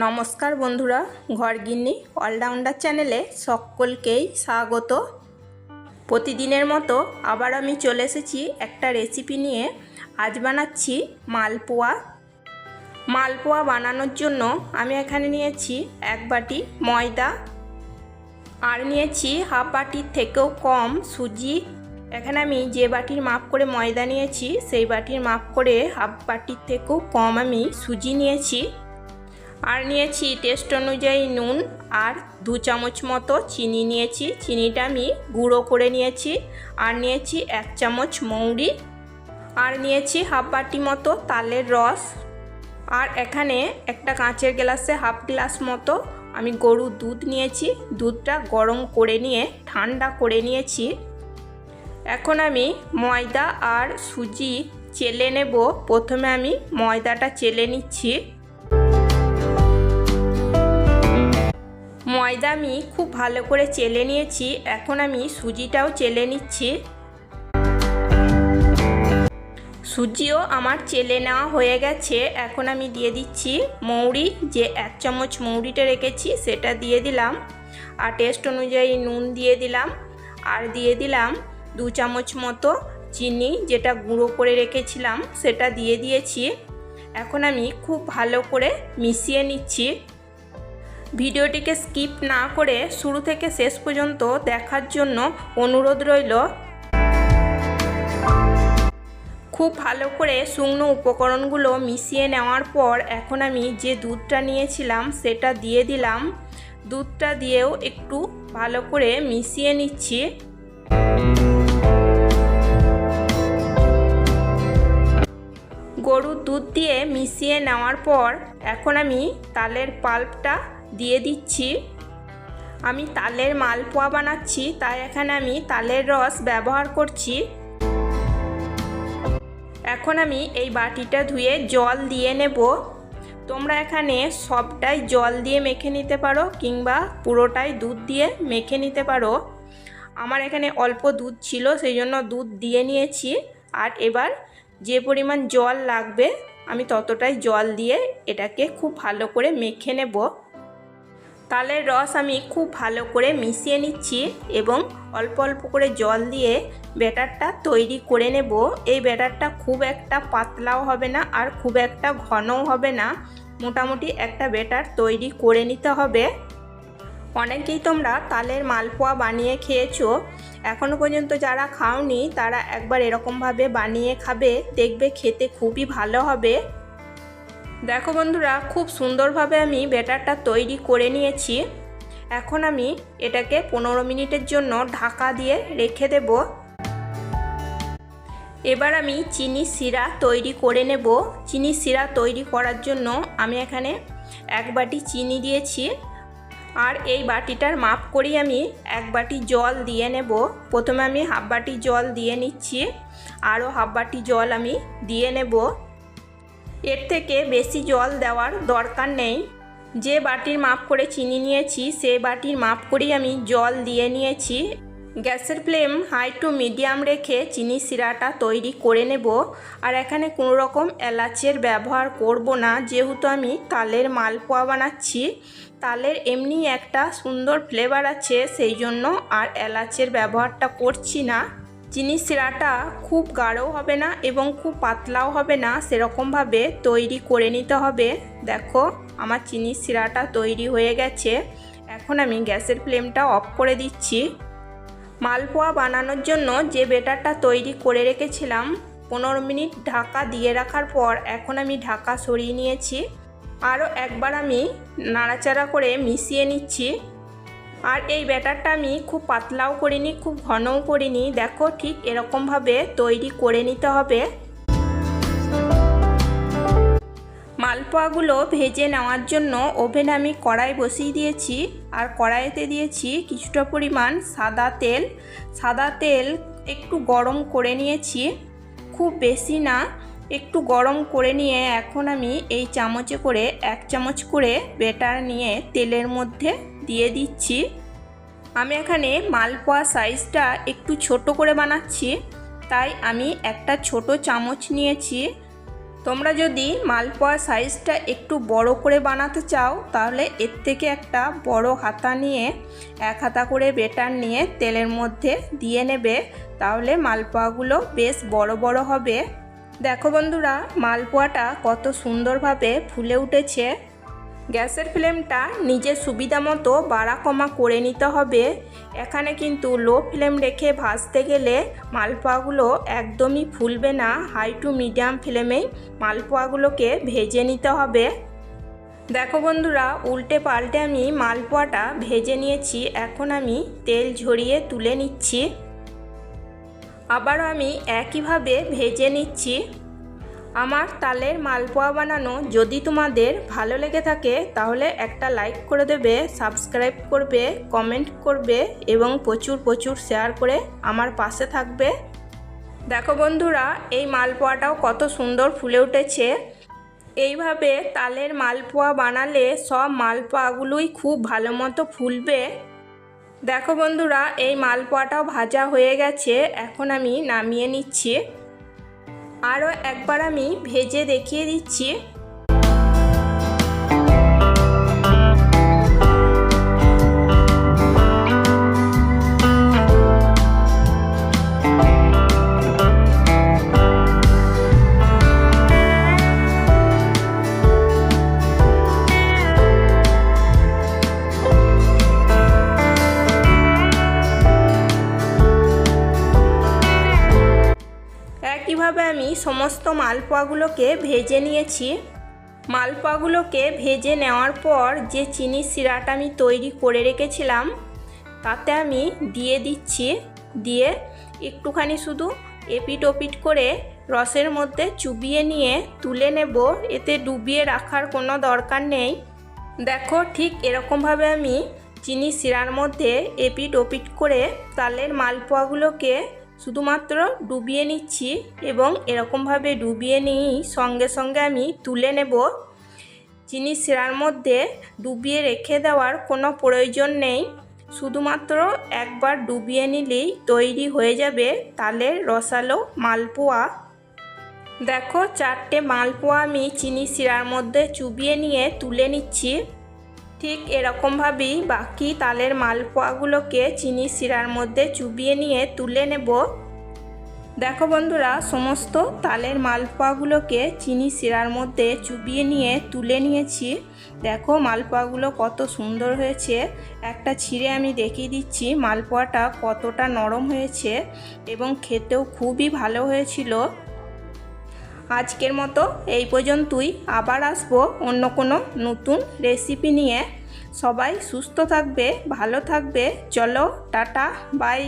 নমস্কার বন্ধুরা, ঘরগিন্নি অলরাউন্ডার চ্যানেলে সকলকেই স্বাগত। প্রতিদিনের মতো আবার আমি চলে এসেছি একটা রেসিপি নিয়ে। আজ বানাচ্ছি মালপোয়া। মালপোয়া বানানোর জন্য আমি এখানে নিয়েছি 1 বাটি ময়দা আর নিয়েছি হাফ বাটির থেকেও কম সুজি। এখানে আমি যে বাটির মাপ করে ময়দা নিয়েছি সেই বাটির মাপ করে হাফ বাটির থেকেও কম আমি সুজি নিয়েছি। আর নিয়েছি টেস্ট অনুযায়ী নুন আর 2 চামচ মতো চিনি নিয়েছি। চিনিটা আমি গুঁড়ো করে নিয়েছি। আর নিয়েছি 1 চামচ মৌরি আর নিয়েছি হাফ বাটি মতো তালের রস। আর এখানে একটা কাঁচের গ্লাসে হাফ গ্লাস মতো আমি গরুর দুধ নিয়েছি। দুধটা গরম করে নিয়ে ঠান্ডা করে নিয়েছি। এখন আমি ময়দা আর সুজি চেলে নেব। প্রথমে আমি ময়দাটা চেলে নিচ্ছি। ময়দা আমি খুব ভালো করে চেলে নিয়েছি। এখন আমি সুজিটাও চেলে নিচ্ছি। সুজিও আমার চেলে নেওয়া হয়ে গেছে। এখন আমি দিয়ে দিচ্ছি মৌরি, যে 1 চামচ মৌরিটা রেখেছি সেটা দিয়ে দিলাম। আর টেস্ট অনুযায়ী নুন দিয়ে দিলাম। আর দিয়ে দিলাম 2 চামচ মতো চিনি, যেটা গুঁড়ো করে রেখেছিলাম সেটা দিয়ে দিয়েছি। এখন আমি খুব ভালো করে মিশিয়ে নিচ্ছি। ভিডিওটিকে স্কিপ না করে শুরু থেকে শেষ পর্যন্ত দেখার জন্য অনুরোধ রইল। খুব ভালো করে শুকনো উপকরণগুলো মিশিয়ে নেওয়ার পর এখন আমি যে দুধটা নিয়েছিলাম সেটা দিয়ে দিলাম। দুধটা দিয়েও একটু ভালো করে মিশিয়ে নিচ্ছি। গরুর দুধ দিয়ে মিশিয়ে নেওয়ার পর এখন আমি তালের পাল্পটা দিয়ে দিচ্ছি। আমি তালের মালপোয়া বানাচ্ছি, তাই এখানে আমি তালের রস ব্যবহার করছি। এখন আমি এই বাটিটা ধুয়ে জল দিয়ে নেব। তোমরা এখানে সবটাই জল দিয়ে মেখে নিতে পারো কিংবা পুরোটাই দুধ দিয়ে মেখে নিতে পারো। আমার এখানে অল্প দুধ ছিল, সেই জন্য দুধ দিয়ে নিয়েছি। আর এবার যে পরিমাণ জল লাগবে আমি ততটাই জল দিয়ে এটাকে খুব ভালো করে মেখে নেব। তালের রস আমি খুব ভালো করে মিশিয়ে নিচ্ছি এবং অল্প অল্প করে জল দিয়ে ব্যাটারটা তৈরি করে নেব। এই ব্যাটারটা খুব একটা পাতলাও হবে না আর খুব একটা ঘনও হবে না, মোটামুটি একটা ব্যাটার তৈরি করে নিতে হবে। অনেকেই তোমরা তালের মালপোয়া বানিয়ে খেয়েছো, এখনও পর্যন্ত যারা খাওনি তারা একবার এরকমভাবে বানিয়ে খাবে, দেখবে খেতে খুবই ভালো হবে। দেখো বন্ধুরা, খুব সুন্দরভাবে আমি ব্যাটারটা তৈরি করে নিয়েছি। এখন আমি এটাকে 15 মিনিটের জন্য ঢাকা দিয়ে রেখে দেব। এবার আমি চিনি শিরা তৈরি করে নেব। চিনি শিরা তৈরি করার জন্য আমি এখানে 1 বাটি চিনি দিয়েছি। আর এই বাটিটার মাপ করেই আমি 1 বাটি জল দিয়ে নেব। প্রথমে আমি হাফ বাটি জল দিয়ে নিচ্ছি, আরও হাফ বাটি জল আমি দিয়ে নেব। এর থেকে বেশি জল দেওয়ার দরকার নেই। যে বাটির মাপ করে চিনি নিয়েছি সেই বাটির মাপ করেই আমি জল দিয়ে নিয়েছি। গ্যাসের ফ্লেম হাই টু মিডিয়াম রেখে চিনি শিরাটা তৈরি করে নেব। আর এখানে কোনো রকম এলাচের ব্যবহার করব না, যেহেতু আমি তালের মালপোয়া বানাচ্ছি। তালের এমনি একটা সুন্দর ফ্লেভার আছে, সেই জন্য আর এলাচের ব্যবহারটা করছি না। চিনি শিরাটা খুব গাঢ়ও হবে না এবং খুব পাতলাও হবে না, সেরকমভাবে তৈরি করে নিতে হবে। দেখো আমার চিনি শিরাটা তৈরি হয়ে গেছে। এখন আমি গ্যাসের ফ্লেমটা অফ করে দিচ্ছি। মালপোয়া বানানোর জন্য যে ব্যাটারটা তৈরি করে রেখেছিলাম 15 মিনিট ঢাকা দিয়ে রাখার পর এখন আমি ঢাকা সরিয়ে নিয়েছি। আরও একবার আমি নাড়াচাড়া করে মিশিয়ে নিচ্ছি। আর এই ব্যাটারটা আমি খুব পাতলাও করিনি, খুব ঘনও করিনি। দেখো ঠিক এরকমভাবে তৈরি করে নিতে হবে। মালপোয়াগুলো ভেজে নেওয়ার জন্য ওভেনে আমি কড়াই বসিয়ে দিয়েছি। আর কড়াইতে দিয়েছি কিছুটা পরিমাণ সাদা তেল। সাদা তেল একটু গরম করে নিয়েছি, খুব বেশি না, একটু গরম করে নিয়ে এখন আমি এই চামচে করে 1 চামচ করে ব্যাটার নিয়ে তেলের মধ্যে দিয়ে দিচ্ছি। আমি এখানে মালপোয়া সাইজটা একটু ছোট করে বানাচ্ছি, তাই আমি একটা ছোট চামচ নিয়েছি। তোমরা যদি মালপোয়া সাইজটা একটু বড় করে বানাতে চাও তাহলে এর থেকে একটা বড় হাতা নিয়ে 1 হাতা করে বেটার নিয়ে তেলের মধ্যে দিয়ে নেবে, তাহলে মালপোয়াগুলো বেশ বড় বড় হবে। দেখো বন্ধুরা, মালপোয়াটা কত সুন্দরভাবে ফুলে উঠেছে। গ্যাসের ফ্লেমটা নিজের সুবিধা মতো বাড়া কমা করে নিতে হবে। এখানে কিন্তু লো ফ্লেম রেখে ভাজতে গেলে মালপোয়াগুলো একদমই ফুলবে না। হাই টু মিডিয়াম ফ্লেমেই মালপোয়াগুলোকে ভেজে নিতে হবে। দেখো বন্ধুরা, উল্টে পাল্টে আমি মালপোয়াটা ভেজে নিয়েছি। এখন আমি তেল ঝরিয়ে তুলে নিচ্ছি। আবারও আমি একইভাবে ভেজে নিচ্ছি। আমার তালের মালপোয়া বানানো যদি তোমাদের ভালো লেগে থাকে তাহলে একটা লাইক করে দেবে, সাবস্ক্রাইব করবে, কমেন্ট করবে এবং প্রচুর প্রচুর শেয়ার করে আমার পাশে থাকবে। দেখো বন্ধুরা, এই মালপোয়াটাও কত সুন্দর ফুলে উঠেছে। এইভাবে তালের মালপোয়া বানালে সব মালপোয়াগুলোই খুব ভালো মতো ফুলবে। দেখো বন্ধুরা, এই মালপোয়াটাও ভাজা হয়ে গেছে। এখন আমি নামিয়ে নিচ্ছি। আরও একবার আমি ভেজে দেখিয়ে দিচ্ছি। একইভাবে আমি সমস্ত মালপোয়াগুলোকে ভেজে নিয়েছি। মালপোয়াগুলোকে ভেজে নেওয়ার পর যে চিনির সিরাটা আমি তৈরি করে রেখেছিলাম তাতে আমি দিয়ে দিচ্ছি। দিয়ে একটুখানি শুধু এপিট ওপিট করে রসের মধ্যে চুবিয়ে নিয়ে তুলে নেব। এতে ডুবিয়ে রাখার কোনো দরকার নেই। দেখো, ঠিক এরকমভাবে আমি চিনির সিরার মধ্যে এপিট ওপিট করে তালের মালপোয়াগুলোকে শুধুমাত্র ডুবিয়ে নিচ্ছি এবং এরকমভাবে ডুবিয়ে নিয়েই সঙ্গে সঙ্গে আমি তুলে নেব। চিনি শিরার মধ্যে ডুবিয়ে রেখে দেওয়ার কোনো প্রয়োজন নেই। শুধুমাত্র একবার ডুবিয়ে নিলেই তৈরি হয়ে যাবে তালের রসালো মালপোয়া। দেখো, 4টে মালপোয়া আমি চিনি শিরার মধ্যে চুবিয়ে নিয়ে তুলে নিচ্ছি। ঠিক এরকমভাবেই বাকি তালের মালপোয়াগুলোকে চিনি শিরার মধ্যে চুবিয়ে নিয়ে তুলে নেব। দেখো বন্ধুরা, সমস্ত তালের মালপোয়াগুলোকে চিনি শিরার মধ্যে চুবিয়ে নিয়ে তুলে নিয়েছি। দেখো মালপোয়াগুলো কত সুন্দর হয়েছে। একটা ছিঁড়ে আমি দেখিয়ে দিচ্ছি মালপোয়াটা কতটা নরম হয়েছে এবং খেতেও খুবই ভালো হয়েছিল। আজকের মতো এই পর্যন্তই। আবার আসবো অন্য কোনো নতুন রেসিপি নিয়ে। সবাই সুস্থ থাকবে, ভালো থাকবে। চলো, টাটা, বাই।